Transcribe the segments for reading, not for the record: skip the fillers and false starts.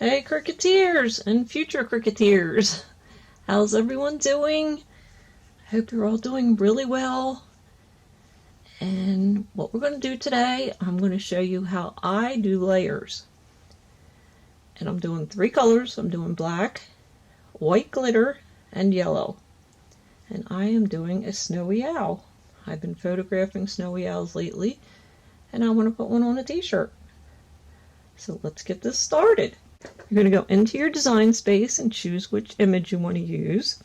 Hey Cricketeers and future Cricketeers! How's everyone doing? I hope you're all doing really well. And what we're going to do today, I'm going to show you how I do layers. And I'm doing 3 colors. I'm doing black, white glitter, and yellow. And I am doing a snowy owl. I've been photographing snowy owls lately, and I want to put one on a t-shirt. So let's get this started. You're going to go into your design space and choose which image you want to use.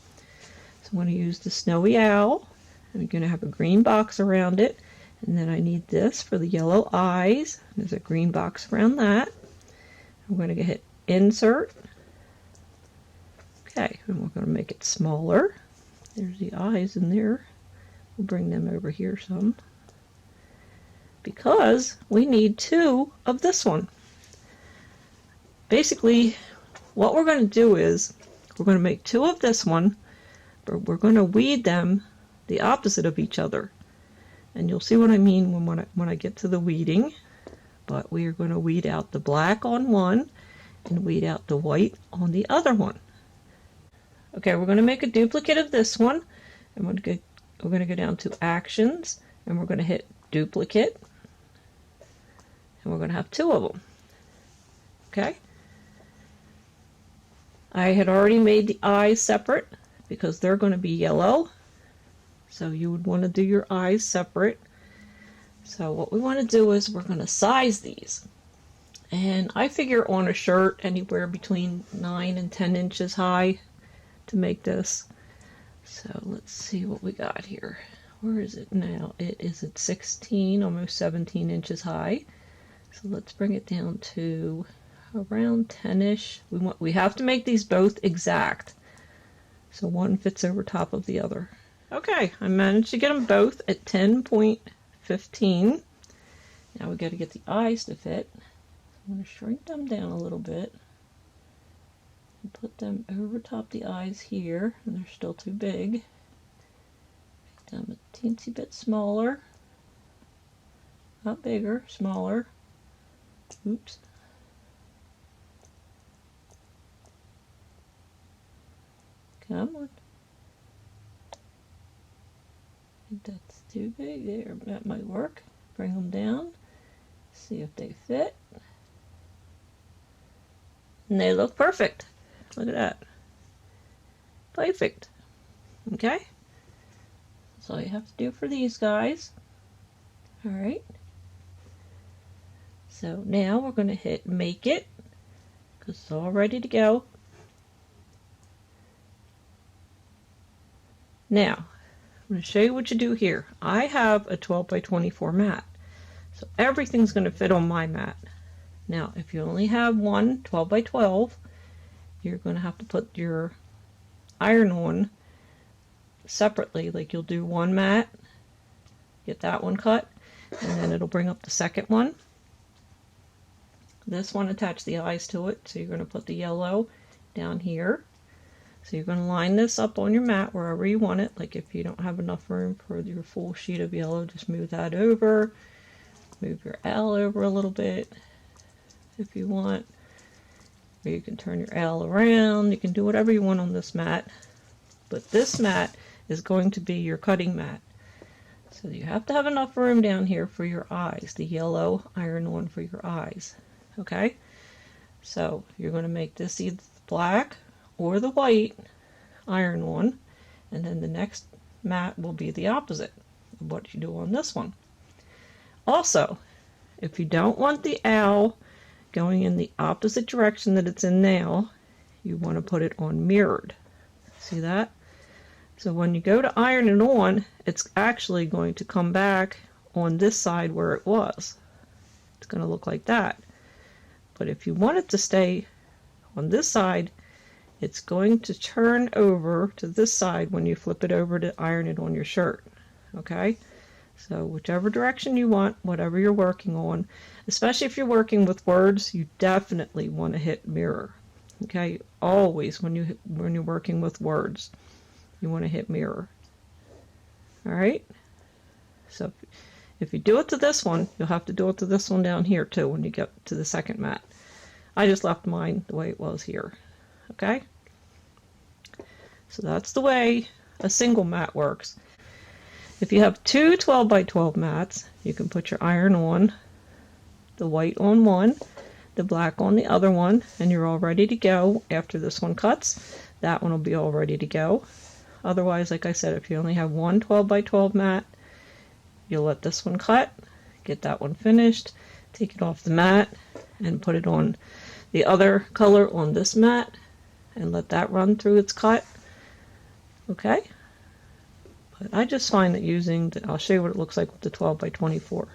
So I'm going to use the snowy owl. I'm going to have a green box around it. And then I need this for the yellow eyes. There's a green box around that. I'm going to hit insert. Okay, and we're going to make it smaller. There's the eyes in there. We'll bring them over here some. Because we need 2 of this one. Basically, what we're going to do is we're going to make 2 of this one, but we're going to weed them the opposite of each other. And you'll see what I mean when I get to the weeding. But we are going to weed out the black on one and weed out the white on the other one. Okay, we're going to make a duplicate of this one. And we're going to go down to Actions, and we're going to hit Duplicate. And we're going to have 2 of them. Okay? I had already made the eyes separate because they're going to be yellow. So you would want to do your eyes separate. So what we want to do is we're going to size these. And I figure on a shirt anywhere between 9 and 10 inches high to make this. So let's see what we got here. Where is it now? It is at 16, almost 17 inches high. So let's bring it down to around 10-ish. We have to make these both exact, so one fits over top of the other. Okay, I managed to get them both at 10.15. Now we got to get the eyes to fit. I'm going to shrink them down a little bit and put them over top the eyes here, and they're still too big. Make them a teensy bit smaller, not bigger, smaller. Oops. Come on. I think that's too big there. That might work. Bring them down. See if they fit. And they look perfect. Look at that. Perfect. Okay? That's all you have to do for these guys. Alright. So now we're going to hit Make It, because it's all ready to go. Now, I'm going to show you what you do here. I have a 12 by 24 mat, so everything's going to fit on my mat. Now, if you only have one 12 by 12, you're going to have to put your iron on separately. Like you'll do one mat, get that one cut, and then it'll bring up the second one. This one, attach the eyes to it, so you're going to put the yellow down here. So you're going to line this up on your mat wherever you want it. Like if you don't have enough room for your full sheet of yellow, just move that over. Move your L over a little bit if you want. Or you can turn your L around. You can do whatever you want on this mat. But this mat is going to be your cutting mat. So you have to have enough room down here for your eyes. The yellow iron on for your eyes. Okay? So you're going to make this either black or the white iron one, and then the next mat will be the opposite of what you do on this one. Also, if you don't want the owl going in the opposite direction that it's in now, you want to put it on mirrored. See that? So when you go to iron it on, it's actually going to come back on this side where it was. It's going to look like that. But if you want it to stay on this side, it's going to turn over to this side when you flip it over to iron it on your shirt. Okay? So whichever direction you want, whatever you're working on, especially if you're working with words, you definitely want to hit mirror. Okay? Always when you're working with words, you want to hit mirror. All right? So if you do it to this one, you'll have to do it to this one down here too when you get to the second mat. I just left mine the way it was here. Okay? So that's the way a single mat works. If you have two 12 by 12 mats, you can put your iron on, the white on one, the black on the other one, and you're all ready to go. After this one cuts, that one will be all ready to go. Otherwise, like I said, if you only have one 12 by 12 mat, you'll let this one cut, get that one finished, take it off the mat, and put it on the other color on this mat, and let that run through its cut. Okay? But I just find that using, I'll show you what it looks like with the 12 by 24.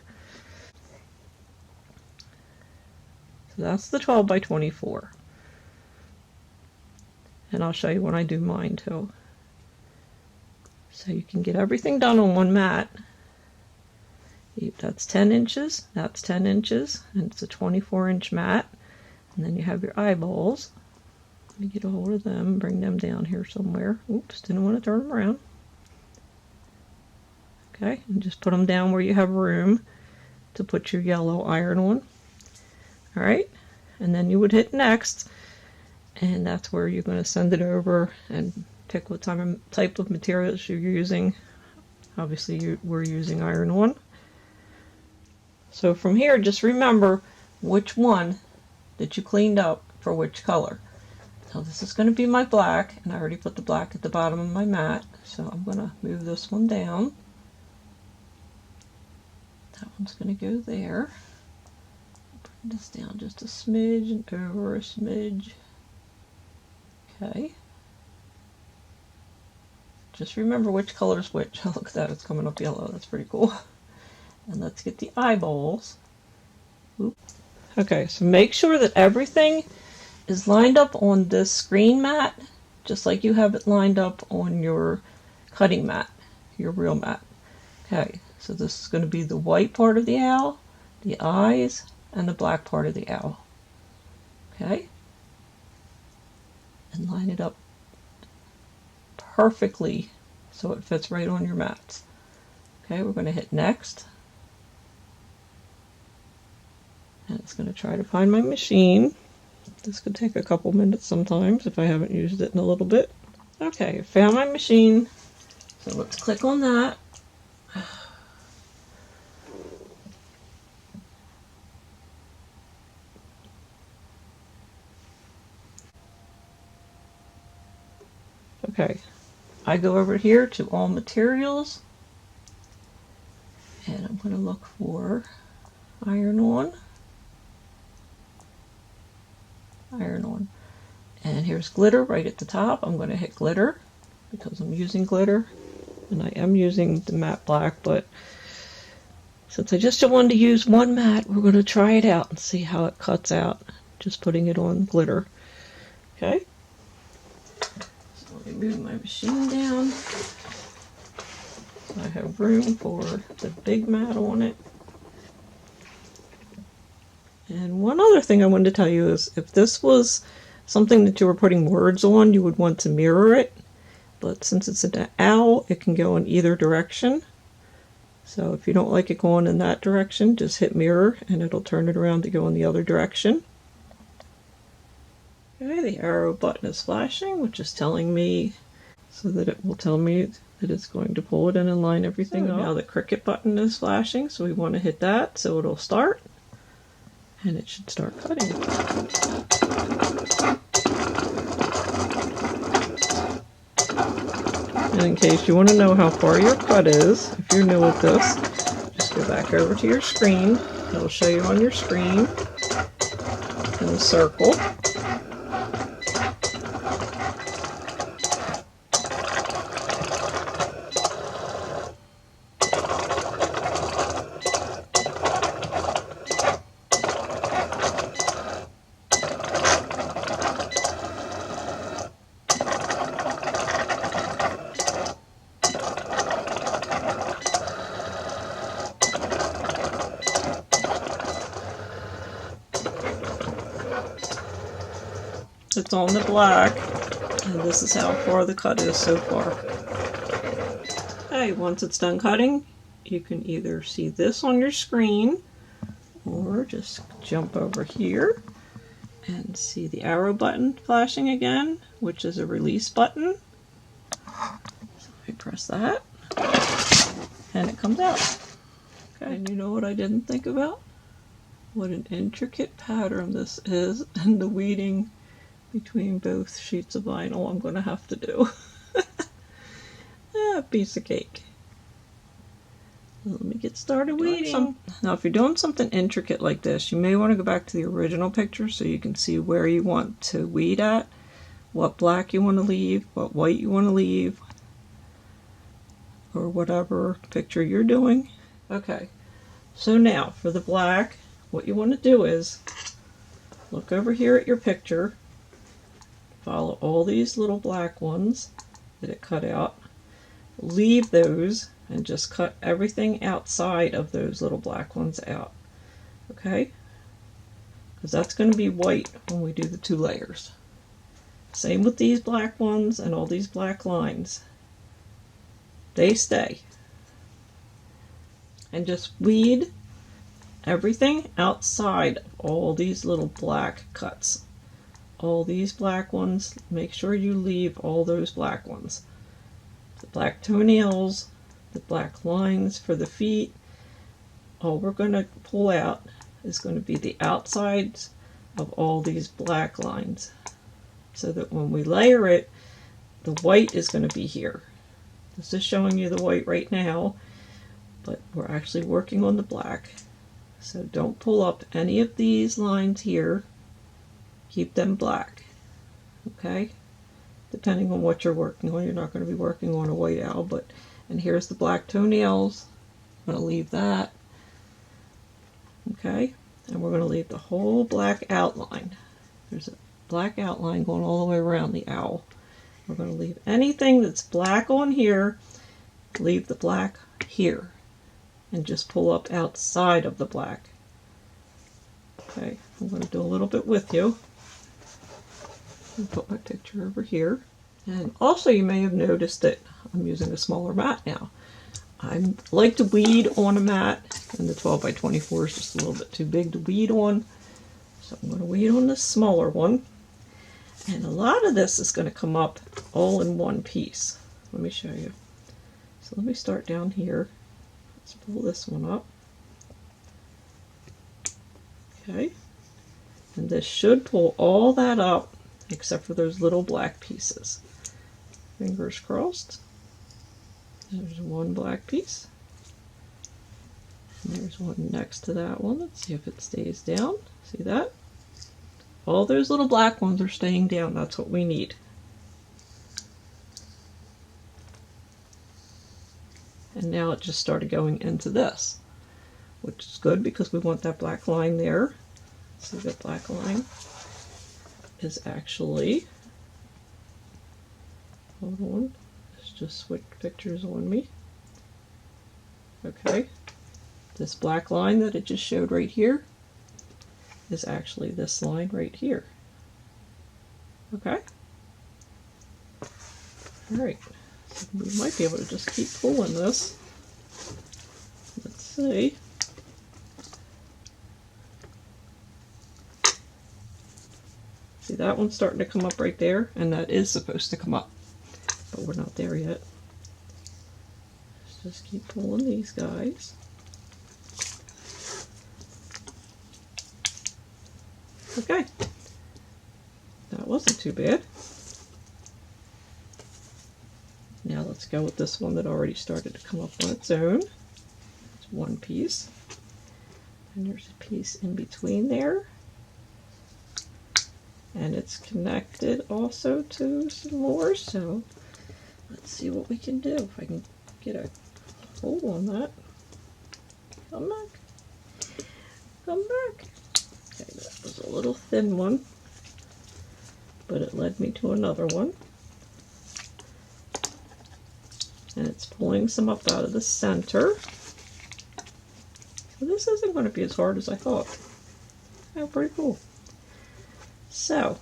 So that's the 12 by 24. And I'll show you when I do mine too. So you can get everything done on one mat. That's 10 inches, that's 10 inches, and it's a 24-inch mat. And then you have your eyeballs. Let me get a hold of them, bring them down here somewhere. Oops, didn't want to turn them around. Okay, and just put them down where you have room to put your yellow iron on. Alright, and then you would hit next, and that's where you're going to send it over and pick what type of materials you're using. Obviously, we're using iron on. So from here, just remember which one that you cleaned up for which color. Now this is going to be my black, and I already put the black at the bottom of my mat, so I'm going to move this one down. That one's going to go there. Bring this down just a smidge and over a smidge. Okay. Just remember which color is which. Look at that, it's coming up yellow. That's pretty cool. And let's get the eyeballs. Oop. Okay, so make sure that everything is lined up on this screen mat, just like you have it lined up on your cutting mat, your real mat. Okay, so this is going to be the white part of the owl, the eyes, and the black part of the owl. Okay? And line it up perfectly so it fits right on your mats. Okay, we're going to hit next. And it's going to try to find my machine. This could take a couple minutes sometimes if I haven't used it in a little bit. Okay, found my machine. So let's click on that. Okay, I go over here to all materials, and I'm going to look for iron on. Iron on. And here's glitter right at the top. I'm going to hit glitter because I'm using glitter, and I am using the matte black, but since I just wanted to use one matte, we're going to try it out and see how it cuts out, just putting it on glitter. Okay, so let me move my machine down so I have room for the big mat on it. And one other thing I wanted to tell you is if this was something that you were putting words on, you would want to mirror it. But since it's an owl, it can go in either direction. So if you don't like it going in that direction, just hit mirror and it'll turn it around to go in the other direction. Okay, the arrow button is flashing, which is telling me so that it will tell me that it's going to pull it in and line everything up. Now the Cricut button is flashing, so we want to hit that so it'll start. And it should start cutting. And in case you want to know how far your cut is, if you're new at this, just go back over to your screen. It'll show you on your screen in a circle. It's on the black, and this is how far the cut is so far. Okay, once it's done cutting, you can either see this on your screen, or just jump over here, and see the arrow button flashing again, which is a release button. So I press that and it comes out. Okay. And you know what I didn't think about? What an intricate pattern this is, and the weeding between both sheets of vinyl I'm going to have to do. Piece of cake. Let me get started weeding. Now if you're doing something intricate like this, you may want to go back to the original picture so you can see where you want to weed at, what black you want to leave, what white you want to leave, or whatever picture you're doing. Okay, so now for the black, what you want to do is look over here at your picture, follow all these little black ones that it cut out, leave those and just cut everything outside of those little black ones out, okay? Because that's going to be white when we do the 2 layers. Same with these black ones and all these black lines. They stay. And just weed everything outside of all these little black cuts. All these black ones, make sure you leave all those black ones. The black toenails, the black lines for the feet, all we're going to pull out is going to be the outsides of all these black lines, so that when we layer it, the white is going to be here. This is showing you the white right now, but we're actually working on the black. So don't pull up any of these lines here. Keep them black, okay? Depending on what you're working on. You're not going to be working on a white owl, and here's the black toenails. I'm going to leave that, okay? And we're going to leave the whole black outline. There's a black outline going all the way around the owl. We're going to leave anything that's black on here, leave the black here, and just pull up outside of the black. Okay, I'm going to do a little bit with you. Put my picture over here. And also you may have noticed that I'm using a smaller mat now. I like to weed on a mat, and the 12 by 24 is just a little bit too big to weed on. So I'm going to weed on this smaller one. And a lot of this is going to come up all in one piece. Let me show you. So let me start down here. Let's pull this one up. Okay. And this should pull all that up except for those little black pieces. Fingers crossed. There's one black piece. And there's one next to that one. Let's see if it stays down. See that? All those little black ones are staying down. That's what we need. And now it just started going into this, which is good because we want that black line there. See, that black line is actually, hold on, let's just switch pictures on me. Okay, this black line that it just showed right here is actually this line right here. Okay, alright, so we might be able to just keep pulling this. Let's see. See, that one's starting to come up right there, and that is supposed to come up, but we're not there yet. Let's just keep pulling these guys. Okay, that wasn't too bad. Now let's go with this one that already started to come up on its own. It's one piece, and there's a piece in between there. And it's connected also to some more, so let's see what we can do. If I can get a hold on that. Come back. Come back. Okay, that was a little thin one, but it led me to another one. And it's pulling some up out of the center. So this isn't going to be as hard as I thought. Oh, pretty cool. So,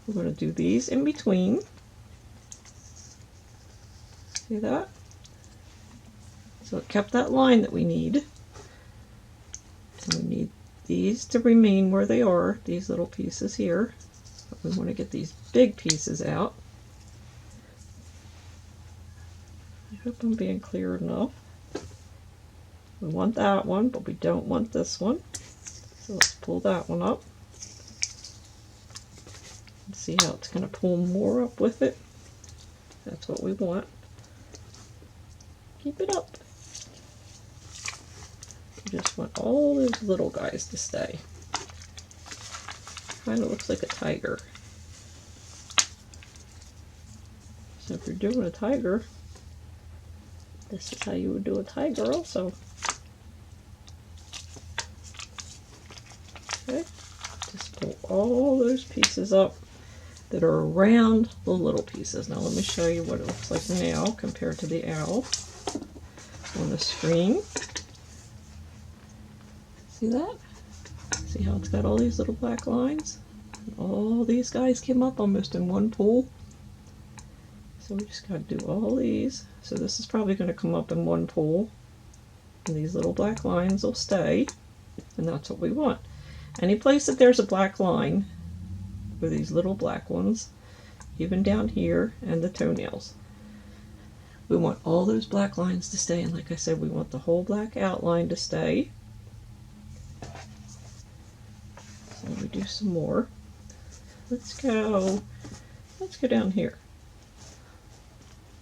we're going to do these in between. See that? So it kept that line that we need. And we need these to remain where they are, these little pieces here. But we want to get these big pieces out. I hope I'm being clear enough. We want that one, but we don't want this one. So let's pull that one up. And see how it's going to pull more up with it. That's what we want. Keep it up. We just want all those little guys to stay. Kind of looks like a tiger. So if you're doing a tiger, this is how you would do a tiger also. Okay, just pull all those pieces up that are around the little pieces. Now let me show you what it looks like now compared to the owl on the screen. See that? See how it's got all these little black lines? And all these guys came up almost in one pull. So we just got to do all these. So this is probably going to come up in one pull. And these little black lines will stay. And that's what we want. Any place that there's a black line, with these little black ones, even down here, and the toenails, we want all those black lines to stay. And like I said, we want the whole black outline to stay. So let me do some more. Let's go down here.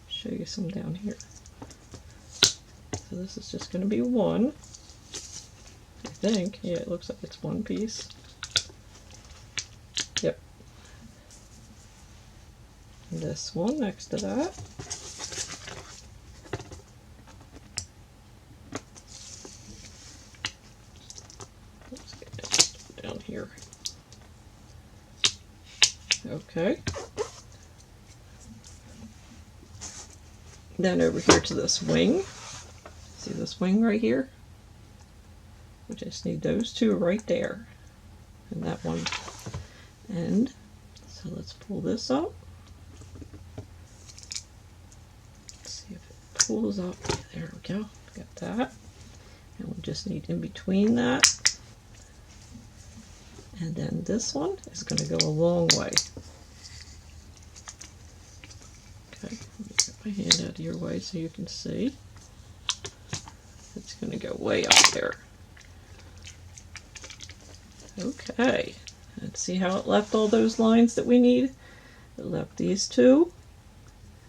Show you some down here. So this is just going to be one. I think. Yeah, it looks like it's one piece. Yep. And this one next to that. Let's get down here. Okay. Then over here to this wing. See this wing right here? We just need those two right there. And that one. And so let's pull this up. Let's see if it pulls up. There we go. Got that. And we just need in between that. And then this one is going to go a long way. Okay, let me get my hand out of your way so you can see. It's going to go way up there. Okay, let's see how it left all those lines that we need. It left these two.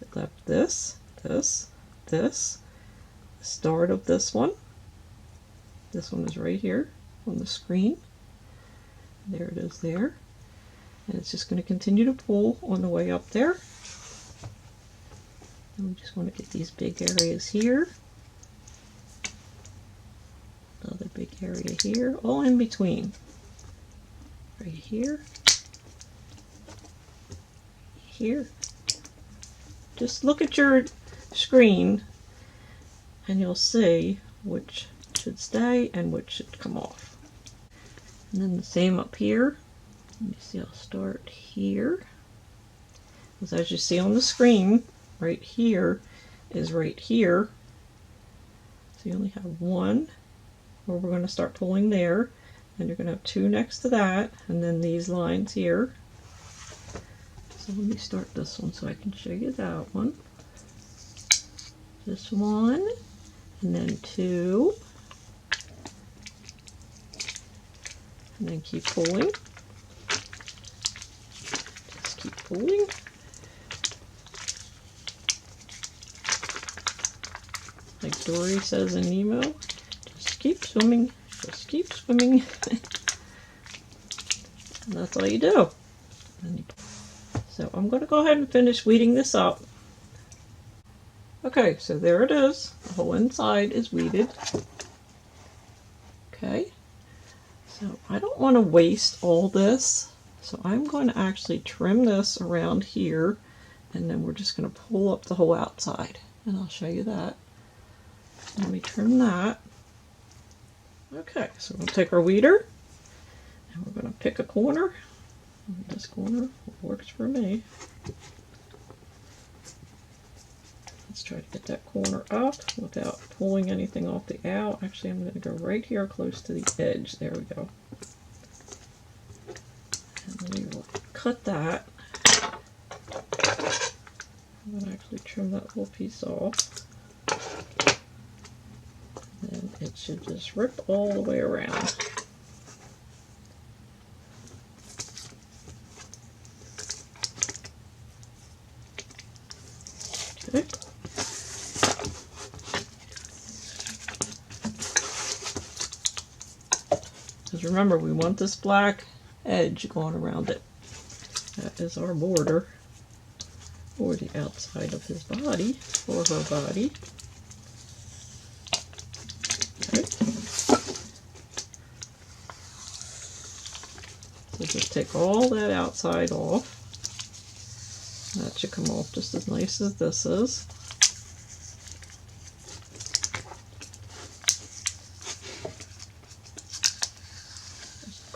It left this, this, this. The start of this one. This one is right here on the screen. There it is there. And it's just going to continue to pull on the way up there. And we just want to get these big areas here. Another big area here, all in between. Right here. Here. Just look at your screen and you'll see which should stay and which should come off. And then the same up here. Let me see, I'll start here. Because as you see on the screen, right here is right here. So you only have one where we're going to start pulling there. And you're going to have two next to that. And then these lines here. So let me start this one so I can show you that one. This one. And then two. And then keep pulling. Just keep pulling. Like Dory says in Nemo, just keep swimming, just keep swimming. And that's all you do. So I'm going to go ahead and finish weeding this up. Okay, so there it is. The whole inside is weeded. Okay. So I don't want to waste all this, so I'm going to actually trim this around here, and then we're just going to pull up the whole outside, and I'll show you that. Let me trim that. Okay, so we'll take our weeder, and we're going to pick a corner. This corner works for me. Let's try to get that corner up without pulling anything off the owl. Actually, I'm going to go right here close to the edge. There we go. cut that. I'm going to actually trim that little piece off. And it should just rip all the way around. Okay. Because remember, we want this black edge going around it. That is our border for the outside of his body, or her body. Okay. So just take all that outside off. That should come off just as nice as this is.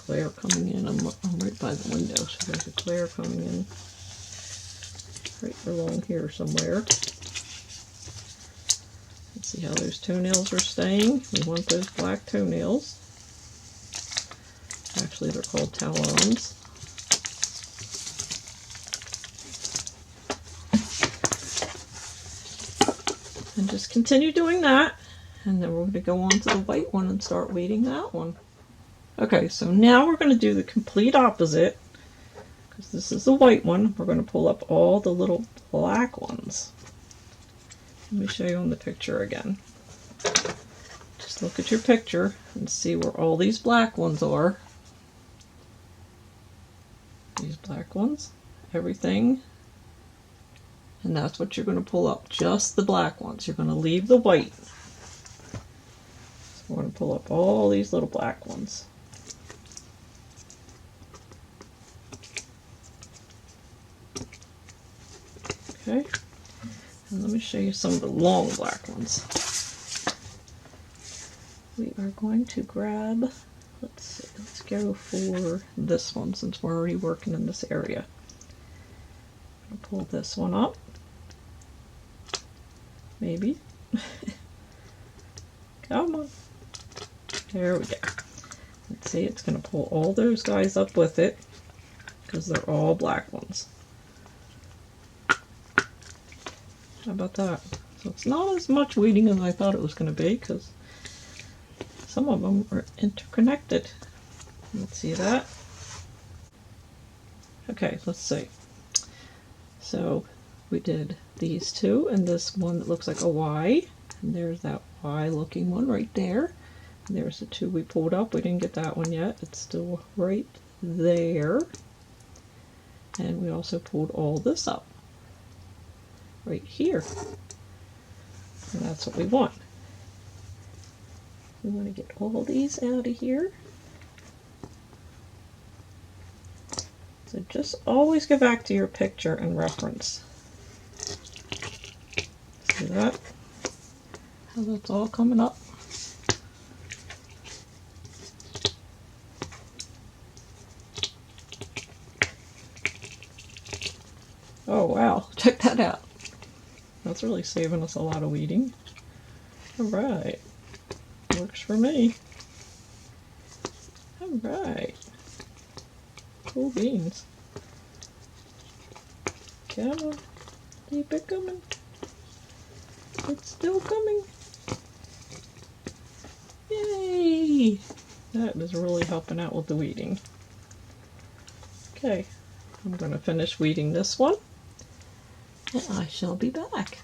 Glare coming in. I'm right by the window, so there's a glare coming in right along here somewhere. Let's see how those toenails are staying. We want those black toenails. Actually, they're called talons. And just continue doing that, and then we're going to go on to the white one and start weeding that one. Okay, so now we're going to do the complete opposite, because this is the white one. We're going to pull up all the little black ones. Let me show you on the picture again. Just look at your picture and see where all these black ones are. These black ones, everything. And that's what you're going to pull up, just the black ones. You're going to leave the white. So we're going to pull up all these little black ones. Okay, and let me show you some of the long black ones. We are going to grab, let's see, let's go for this one since we're already working in this area. I'll pull this one up. Maybe. Come on. There we go. Let's see, it's going to pull all those guys up with it because they're all black ones. How about that? So it's not as much weeding as I thought it was going to be because some of them are interconnected. Let's see that. Okay, let's see. So we did these two and this one that looks like a Y. And there's that Y looking one right there. And there's the two we pulled up. We didn't get that one yet. It's still right there. And we also pulled all this up. Right here. And that's what we want. We want to get all these out of here. So just always go back to your picture and reference. See that? How that's all coming up. Oh wow, check that out. That's really saving us a lot of weeding. Alright. Works for me. Alright. Cool beans. Come on. Keep it coming. It's still coming. Yay! That is really helping out with the weeding. Okay. I'm going to finish weeding this one. And I shall be back.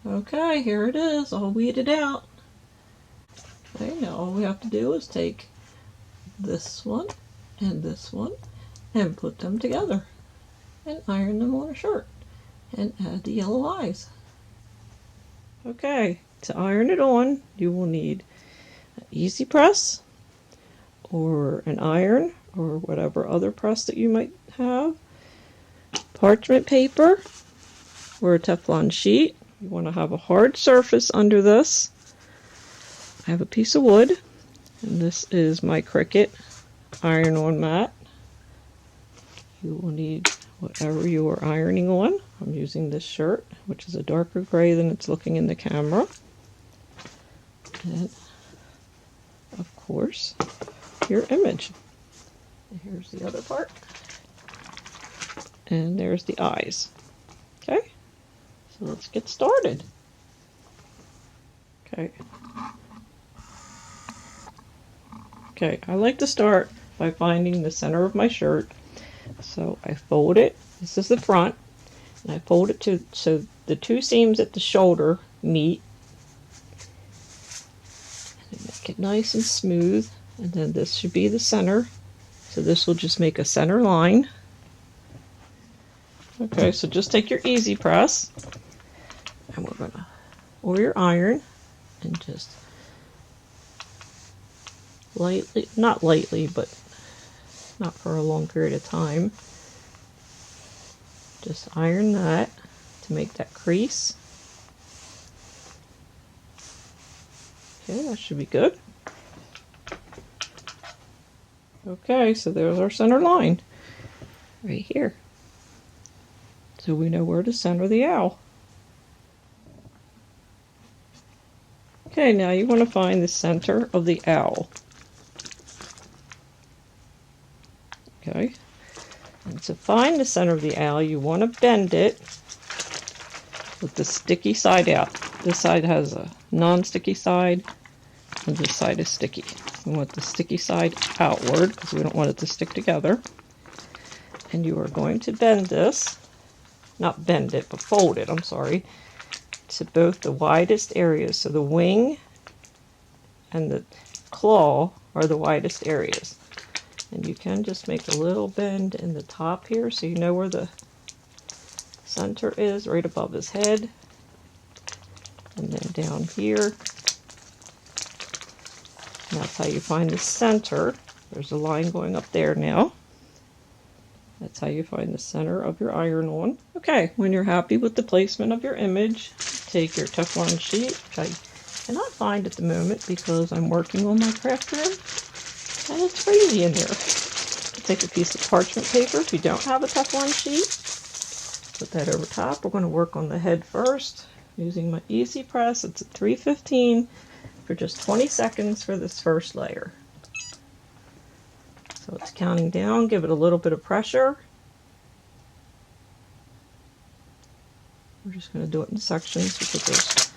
Okay, here it is, all weeded out. Okay, now all we have to do is take this one and put them together and iron them on a shirt and add the yellow eyes. Okay, to iron it on, you will need an easy press or an iron or whatever other press that you might have. Parchment paper or a Teflon sheet. You want to have a hard surface under this. I have a piece of wood, and this is my Cricut iron-on mat. You will need whatever you are ironing on. I'm using this shirt, which is a darker gray than it's looking in the camera. And, of course, your image. And here's the other part. And there's the eyes. Okay, so let's get started. Okay, I like to start by finding the center of my shirt. So I fold it, this is the front, and I fold it so the two seams at the shoulder meet. And make it nice and smooth, and then this should be the center. So this will just make a center line. Okay, so just take your easy press, and we're gonna, or your iron, and just lightly, not lightly, but not for a long period of time. Just iron that to make that crease. Okay, that should be good. Okay, so there's our center line right here. So we know where to center the owl. Okay, now you want to find the center of the owl. Okay, and to find the center of the owl, you want to bend it with the sticky side out. This side has a non-sticky side, and this side is sticky. We want the sticky side outward because we don't want it to stick together. And you are going to bend this, not bend it, but fold it, I'm sorry, to both the widest areas. So the wing and the claw are the widest areas. And you can just make a little bend in the top here so you know where the center is, right above his head. And then down here. And that's how you find the center. There's a line going up there now. That's how you find the center of your iron on. Okay, when you're happy with the placement of your image, take your Teflon sheet, which I cannot find at the moment because I'm working on my craft room. And it's crazy in here. Take a piece of parchment paper if you don't have a Teflon sheet. Put that over top. We're going to work on the head first using my easy press. It's at 315 for just 20 seconds for this first layer. So it's counting down. Give it a little bit of pressure. We're just going to do it in sections because there's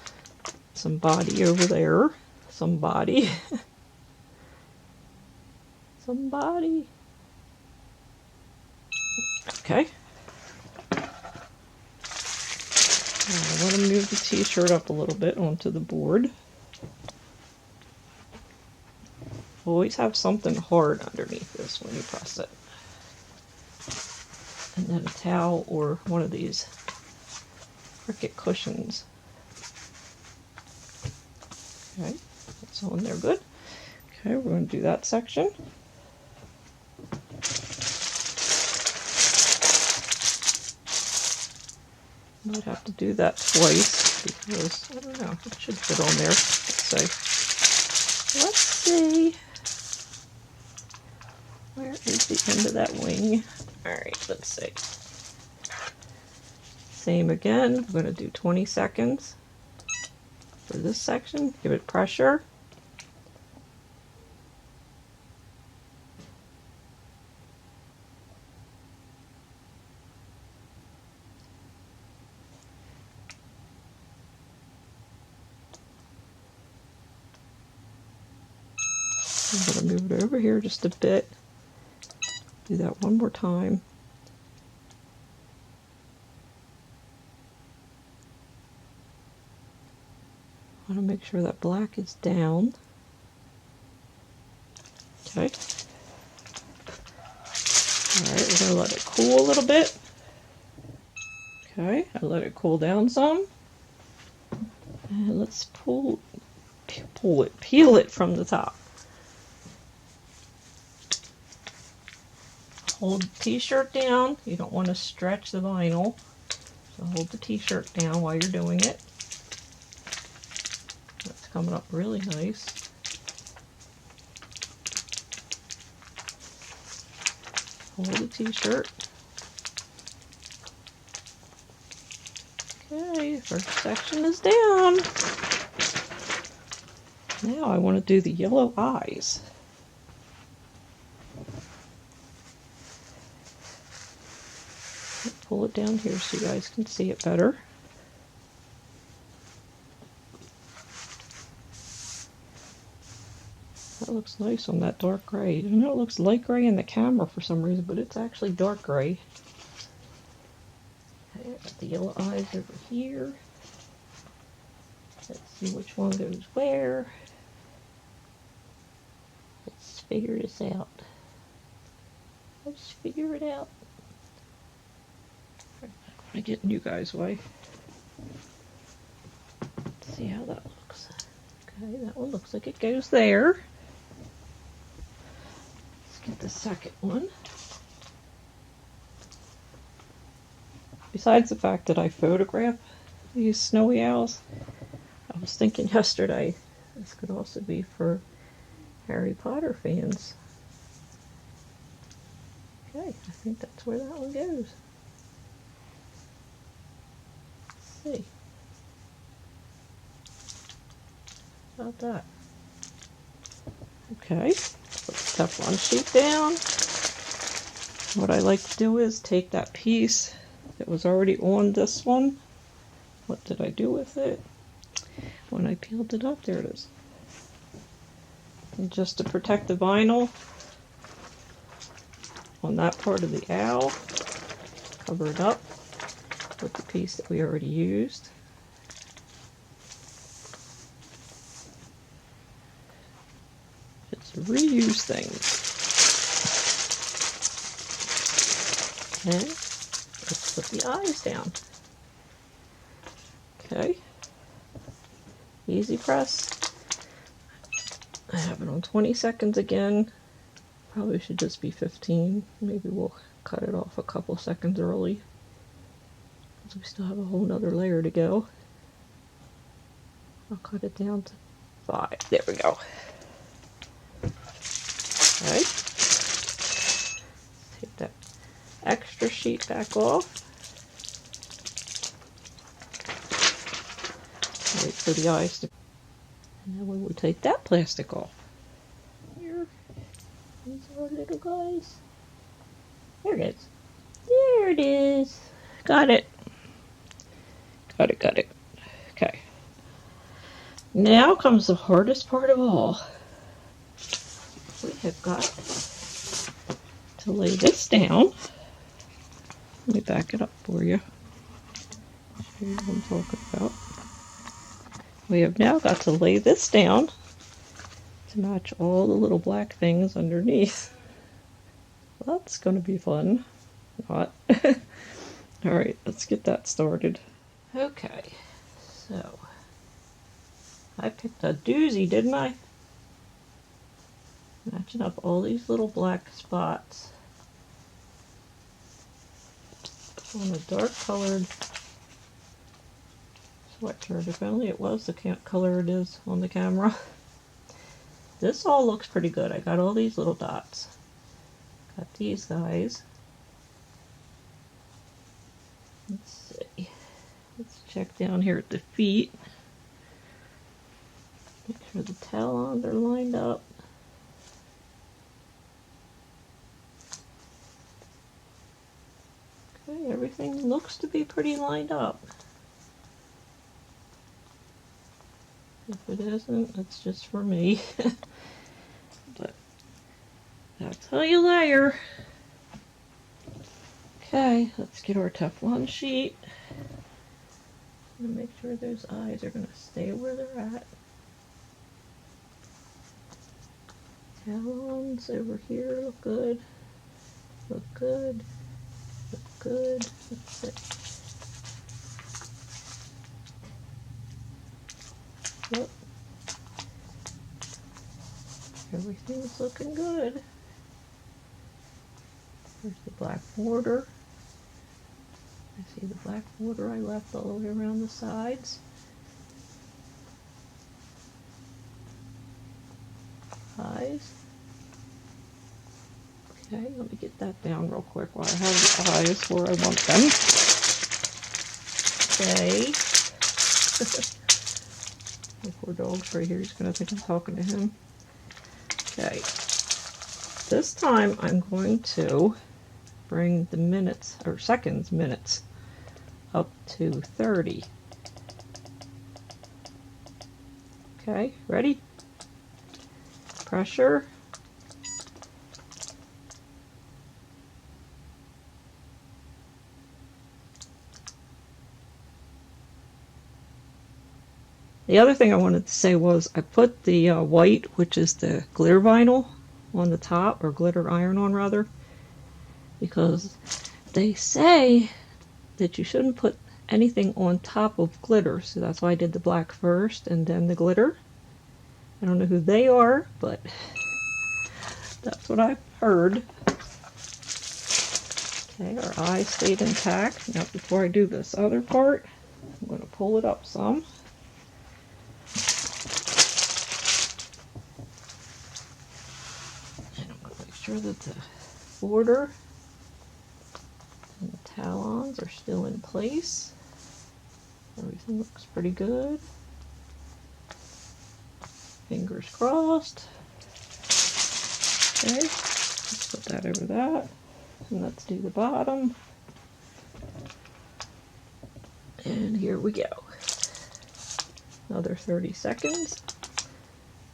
some body over there. Some body. Somebody. Okay. Now I want to move the t-shirt up a little bit onto the board. Always have something hard underneath this when you press it. And then a towel or one of these Cricut cushions. Okay, that's on there good. Okay, we're going to do that section. Might have to do that twice because, I don't know, it should fit on there. Let's see. Where is the end of that wing? Alright, let's see. Same again. We're going to do 20 seconds for this section. Give it pressure. I'm going to move it over here just a bit. Do that one more time. I want to make sure that black is down. Okay. Alright, we're going to let it cool a little bit. Okay, I let it cool down some. And let's peel it from the top. Hold the t-shirt down. You don't want to stretch the vinyl. So hold the t-shirt down while you're doing it. That's coming up really nice. Hold the t-shirt. Okay, first section is down. Now I want to do the yellow eyes. Pull it down here so you guys can see it better. That looks nice on that dark gray. I know it looks light gray in the camera for some reason, but it's actually dark gray. Okay, I got the yellow eyes over here. Let's see which one goes where. Let's figure this out. Let's figure it out. I'm gonna get in you guys' way. Let's see how that looks. Okay, that one looks like it goes there. Let's get the second one. Besides the fact that I photograph these snowy owls, I was thinking yesterday this could also be for Harry Potter fans. Okay, I think that's where that one goes. Let's see. How about that? Okay, put the Teflon sheet down. What I like to do is take that piece that was already on this one. What did I do with it? When I peeled it up, there it is. And just to protect the vinyl on that part of the owl, cover it up with the piece that we already used. It's a reuse thing. And let's put the eyes down. Okay. Easy press. I have it on 20 seconds again. Probably should just be 15. Maybe we'll cut it off a couple seconds early, because we still have a whole nother layer to go. I'll cut it down to 5. There we go. Okay. Take that extra sheet back off. Wait for the eyes to... And then we will take that plastic off. Here. These are our little guys. There it is. There it is. Got it. Got it, got it. Okay. Now comes the hardest part of all. We have got to lay this down. Let me back it up for you. Show you what I'm talking about. We have now got to lay this down to match all the little black things underneath. That's going to be fun. Not. Alright, let's get that started. Okay, so I picked a doozy, didn't I? Matching up all these little black spots on a dark colored sweatshirt. If only it was the color it is on the camera. This all looks pretty good. I got all these little dots. Got these guys. Let's see. Let's check down here at the feet. Make sure the talons are lined up. Okay, everything looks to be pretty lined up. If it isn't, it's just for me. But that's how you layer. Okay, let's get our Teflon sheet. I'm gonna make sure those eyes are gonna stay where they're at. Talons over here look good. Look good. Look good. That's it. Yep. Everything's looking good. There's the black border. I see the black border I left all the way around the sides. Eyes. Okay, let me get that down real quick while I have the eyes where I want them. Okay. The poor dog's right here. He's going to think I'm talking to him. Okay. This time I'm going to bring the minutes, or seconds, minutes, up to 30. Okay, ready? Pressure. The other thing I wanted to say was I put the white, which is the glitter vinyl, on the top, or glitter iron-on rather, because they say that you shouldn't put anything on top of glitter, so that's why I did the black first and then the glitter. I don't know who they are, but that's what I've heard. Okay, our eye stayed intact. Now before I do this other part, I'm going to pull it up some. And I'm going to make sure that the border and the talons are still in place. Everything looks pretty good. Fingers crossed. Okay, let's put that over that. And let's do the bottom. And here we go. Another 30 seconds.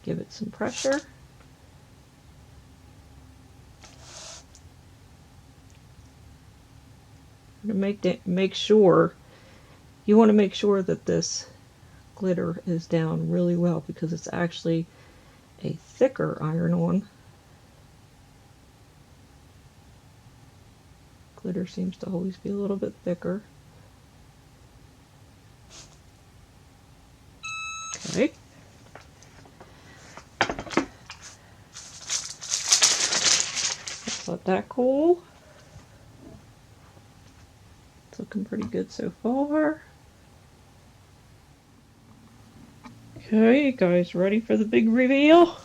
Give it some pressure. To make sure, you want to make sure that this glitter is down really well, because it's actually a thicker iron-on. Glitter seems to always be a little bit thicker. Okay. Let's let that cool. It's looking pretty good so far. Okay, you guys ready for the big reveal?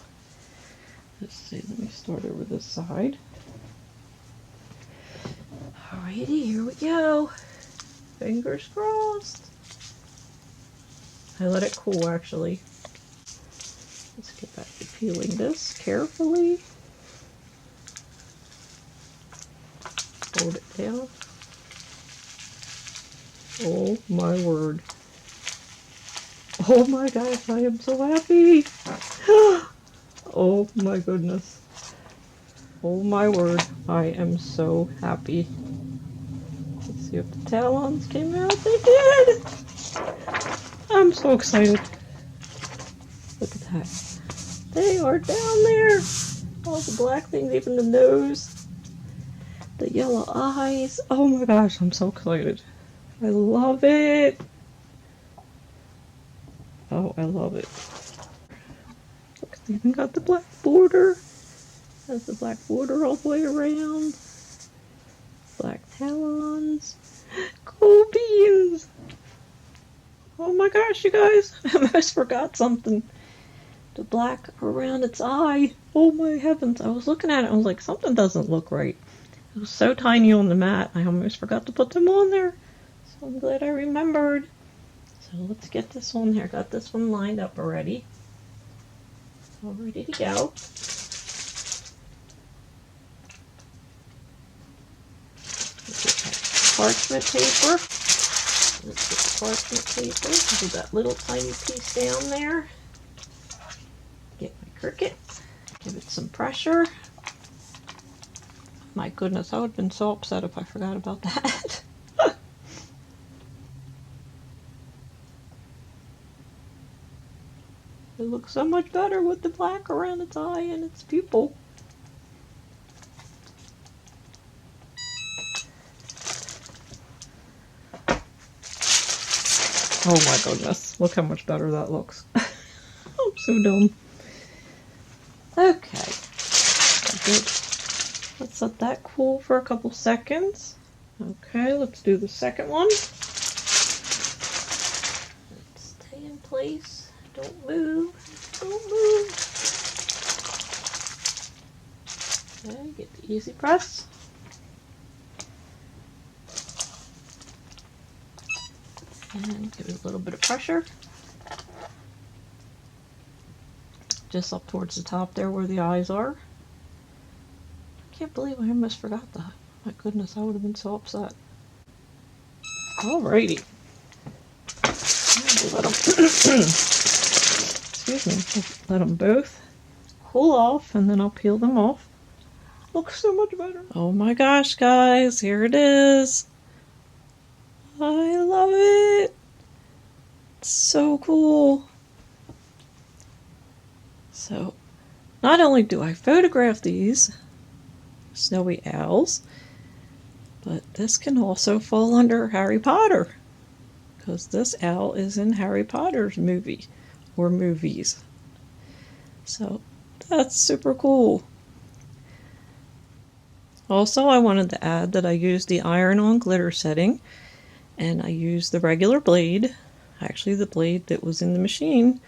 Let's see, let me start over this side. Alrighty, here we go. Fingers crossed. I let it cool actually. Let's get back to peeling this carefully. Hold it down. Oh my word. Oh my gosh, I am so happy. Oh my goodness. Oh my word, I am so happy. Let's see if the talons came out. They did! I'm so excited. Look at that. They are down there. All the black things, even the nose. The yellow eyes. Oh my gosh, I'm so excited. I love it. Oh, I love it. Look, it's even got the black border. Has the black border all the way around. Black talons. Cool beans. Oh my gosh, you guys. I almost forgot something. The black around its eye. Oh my heavens. I was looking at it. I was like, something doesn't look right. It was so tiny on the mat. I almost forgot to put them on there. So I'm glad I remembered. So let's get this on there. Got this one lined up already. All ready to go. Parchment paper. Let's get the parchment paper. Do that little tiny piece down there. Get my Cricut. Give it some pressure. My goodness, I would have been so upset if I forgot about that. It looks so much better with the black around its eye and its pupil. Oh my goodness, look how much better that looks. I'm so dumb. Okay, good. Let's let that cool for a couple seconds. Okay, let's do the second one. Let's stay in place. Don't move. Don't move. Okay, get the easy press. And give it a little bit of pressure. Just up towards the top there where the eyes are. I can't believe I almost forgot that. My goodness, I would have been so upset. Alrighty. Let them, excuse me, let them both cool off, and then I'll peel them off. Looks so much better. Oh my gosh, guys, here it is. I love it. It's so cool. So, not only do I photograph these snowy owls, but this can also fall under Harry Potter, because this owl is in Harry Potter's movie or movies. So that's super cool. Also, I wanted to add that I used the iron on glitter setting, and I used the regular blade, actually the blade that was in the machine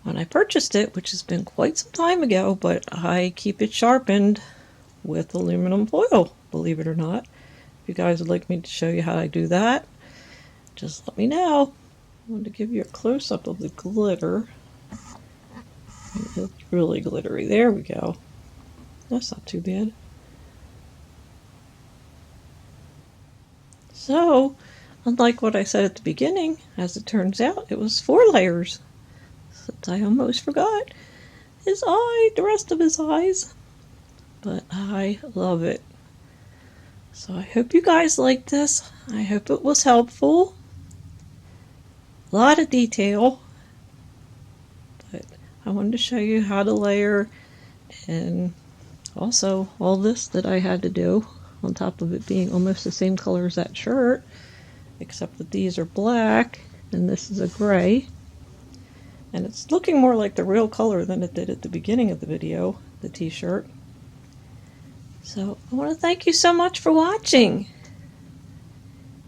when I purchased it, which has been quite some time ago, but I keep it sharpened with aluminum foil, believe it or not. If you guys would like me to show you how I do that, just let me know. I wanted to give you a close-up of the glitter. It's really glittery. There we go. That's not too bad. So, unlike what I said at the beginning, as it turns out, it was 4 layers. Since I almost forgot his eye, the rest of his eyes. But I love it. So I hope you guys liked this. I hope it was helpful. A lot of detail. But I wanted to show you how to layer, and also all this that I had to do, on top of it being almost the same color as that shirt, except that these are black and this is a gray. And it's looking more like the real color than it did at the beginning of the video, the t-shirt. So I want to thank you so much for watching.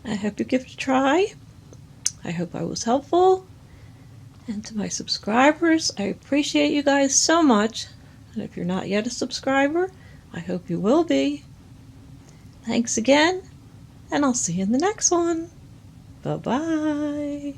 I hope you give it a try. I hope I was helpful. And to my subscribers, I appreciate you guys so much. And if you're not yet a subscriber, I hope you will be. Thanks again, and I'll see you in the next one. Bye-bye.